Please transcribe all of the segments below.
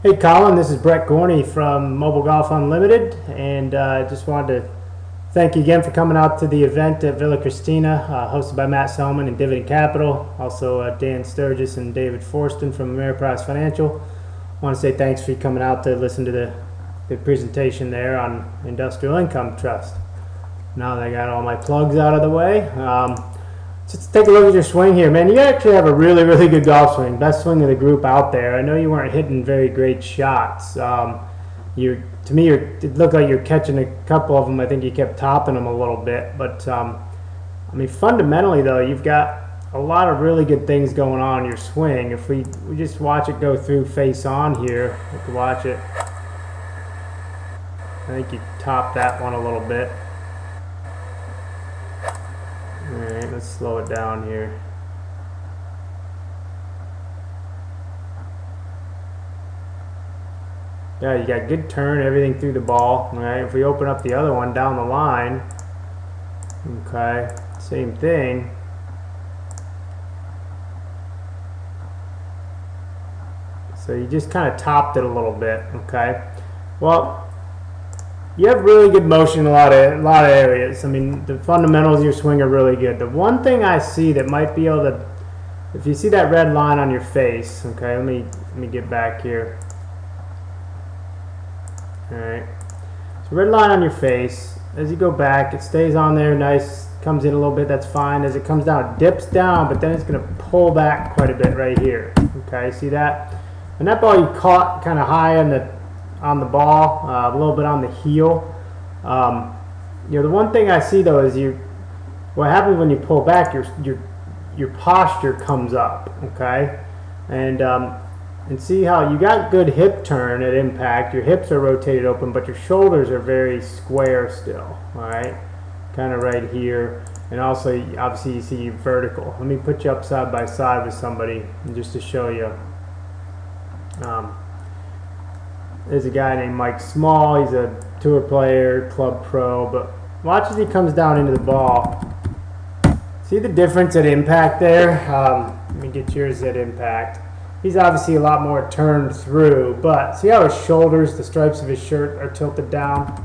Hey Colin, this is Brett Gorney from Mobile Golf Unlimited, and just wanted to thank you again for coming out to the event at Villa Cristina, hosted by Matt Selman and Dividend Capital, also Dan Sturgis and David Forston from Ameriprise Financial. I want to say thanks for coming out to listen to the presentation there on Industrial Income Trust. Now that I got all my plugs out of the way, just take a look at your swing here, man. You actually have a really, really good golf swing. Best swing of the group out there. I know you weren't hitting very great shots. To me, it looked like you're catching a couple of them. I think you kept topping them a little bit. But, I mean, fundamentally, though, you've got a lot of really good things going on in your swing. If we just watch it go through face on here, we can watch it. I think you topped that one a little bit. Alright, let's slow it down here. Yeah, you got good turn, everything through the ball. Alright, if we open up the other one down the line, okay, same thing. So you just kind of topped it a little bit, okay? Well, you have really good motion in a lot of areas. I mean, the fundamentals of your swing are really good. The one thing I see that might be able to, if you see that red line on your face, okay, let me get back here. All right, so red line on your face. As you go back, it stays on there, nice, comes in a little bit. That's fine. As it comes down, it dips down, but then it's going to pull back quite a bit right here. Okay, see that? And that ball you caught kind of high on the ball, a little bit on the heel. You know, the one thing I see though is what happens when you pull back, your posture comes up, okay? And see how you got good hip turn at impact. Your hips are rotated open, but your shoulders are very square still, all right? Kind of right here. And also, obviously, you see vertical. Let me put you up side by side with somebody just to show you. There's a guy named Mike Small. He's a tour player, club pro, but watch as he comes down into the ball. See the difference at impact there? Let me get yours at impact. He's obviously a lot more turned through, but see how his shoulders, the stripes of his shirt are tilted down?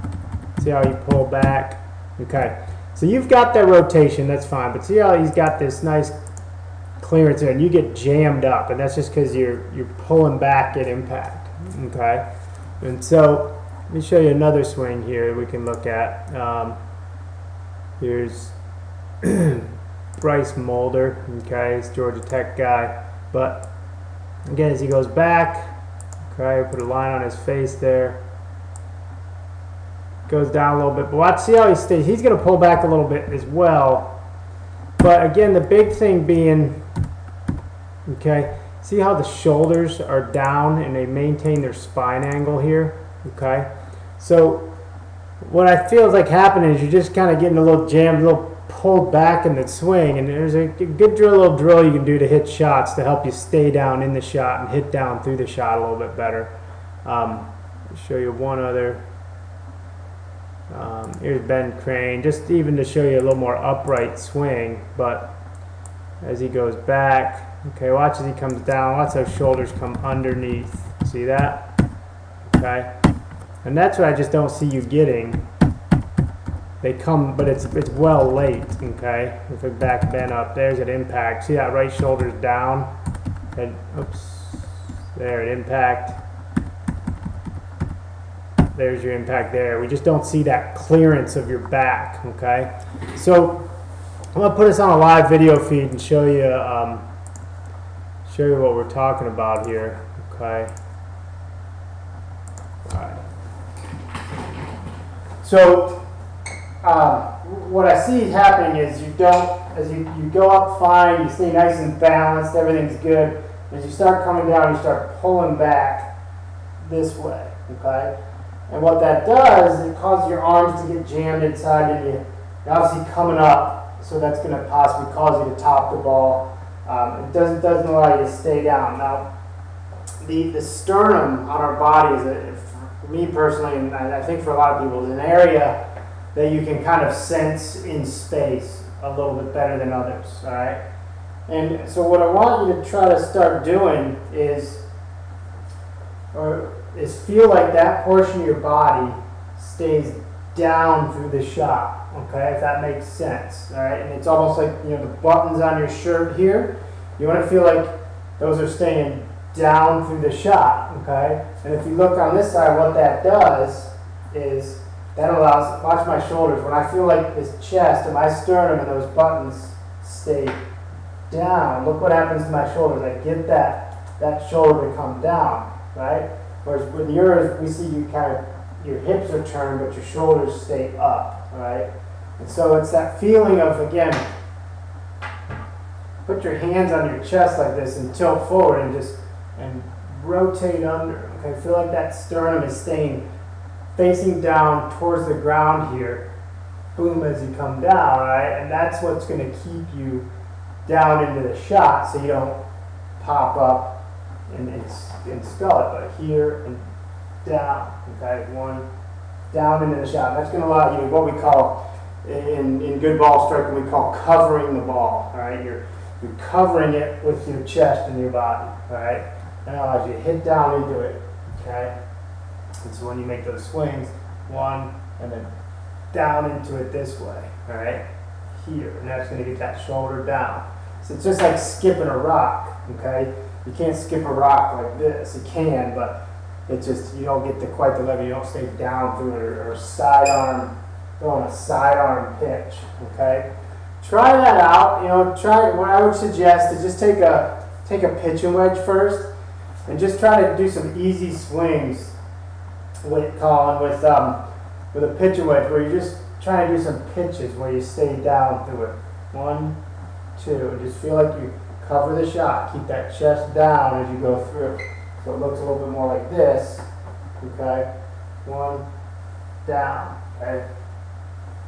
See how he pulled back? Okay, so you've got that rotation, that's fine, but see how he's got this nice clearance there, and you get jammed up, and that's just because you're pulling back at impact, okay? And so, let me show you another swing here we can look at. Here's Bryce Mulder, okay, he's a Georgia Tech guy. But, again, as he goes back, okay, put a line on his face there. Goes down a little bit, but watch, see how he stays. He's going to pull back a little bit as well. But, again, the big thing being, okay, see how the shoulders are down and they maintain their spine angle here, okay? So what I feel is like happening is you're just kind of getting a little jammed, a little pulled back in the swing, and there's a good little drill you can do to hit shots to help you stay down in the shot and hit down through the shot a little bit better. I'll show you one other. Here's Ben Crane, just even to show you a little more upright swing, but as he goes back, okay, watch as he comes down. Watch those shoulders come underneath. See that? Okay, and that's what I just don't see you getting. They come, but it's well late. Okay, if we back Ben up, there's an impact. See that right shoulder's down, and oops, there at impact. There's your impact there. We just don't see that clearance of your back. Okay, so I'm gonna put this on a live video feed and show you what we're talking about here. Okay. All right. So what I see happening is you go up fine, you stay nice and balanced, everything's good. As you start coming down, you start pulling back this way. Okay. And what that does is it causes your arms to get jammed inside, and you're obviously coming up, so that's going to possibly cause you to top the ball. It doesn't allow you to stay down. Now, the sternum on our body is, for me personally, and I think for a lot of people, is an area that you can kind of sense in space a little bit better than others. All right. And so what I want you to try to start doing is is feel like that portion of your body stays down through the shot, okay, if that makes sense, all right? And it's almost like, you know, the buttons on your shirt here, you want to feel like those are staying down through the shot, okay? And if you look on this side, what that does is that allows, watch my shoulders, when I feel like this chest and my sternum and those buttons stay down, look what happens to my shoulders. I get that shoulder to come down, right? Whereas with yours, we see you kind of, your hips are turned, but your shoulders stay up, right? And so it's that feeling of, again, put your hands on your chest like this and tilt forward and rotate under, okay? Feel like that sternum is staying facing down towards the ground here, boom, as you come down, right? And that's what's going to keep you down into the shot so you don't pop up and skull it, but here and down, okay? One, down into the shot. That's going to allow you what we call, in good ball striking, we call covering the ball, all right? You're covering it with your chest and your body, all right? That allows you to hit down into it, okay? And so when you make those swings, one, and then down into it this way, all right? Here, and that's going to get that shoulder down. So it's just like skipping a rock, okay? You can't skip a rock like this. You can, but it's just, you don't get to quite the level. You don't stay down through it, or sidearm, throwing a sidearm pitch, okay? Try that out. You know, what I would suggest is just take a pitching wedge first, and just try to do some easy swings with Colin with a pitching wedge, where you're just trying to do some pitches where you stay down through it. One, two, and just feel like you cover the shot. Keep that chest down as you go through. So it looks a little bit more like this. Okay, one, down. Okay,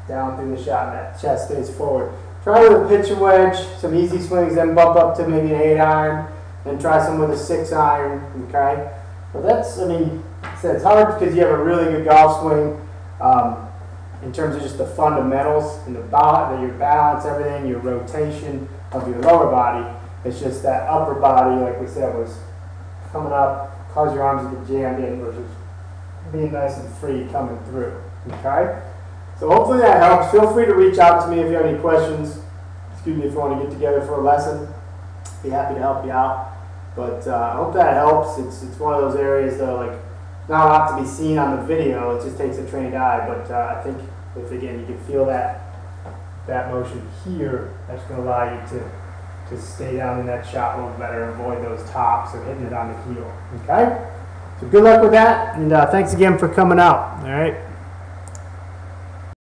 down through the shot, and that chest stays forward. Try with a pitching wedge, some easy swings, then bump up to maybe an 8-iron, then try some with a 6-iron. Okay, but that's, I mean, it's hard because you have a really good golf swing in terms of just the fundamentals and your balance, everything, your rotation of your lower body. It's just that upper body, like we said, was coming up, cause your arms to get jammed in versus being nice and free coming through. Okay? So hopefully that helps. Feel free to reach out to me if you have any questions. Excuse me, if you want to get together for a lesson. Be happy to help you out. But I hope that helps. It's one of those areas though, like, not a lot to be seen on the video. It just takes a trained eye. But I think if, again, you can feel that motion here, that's going to allow you to stay down in that shot a little better, avoid those tops or hitting it on the heel. Okay? So good luck with that, and thanks again for coming out. All right?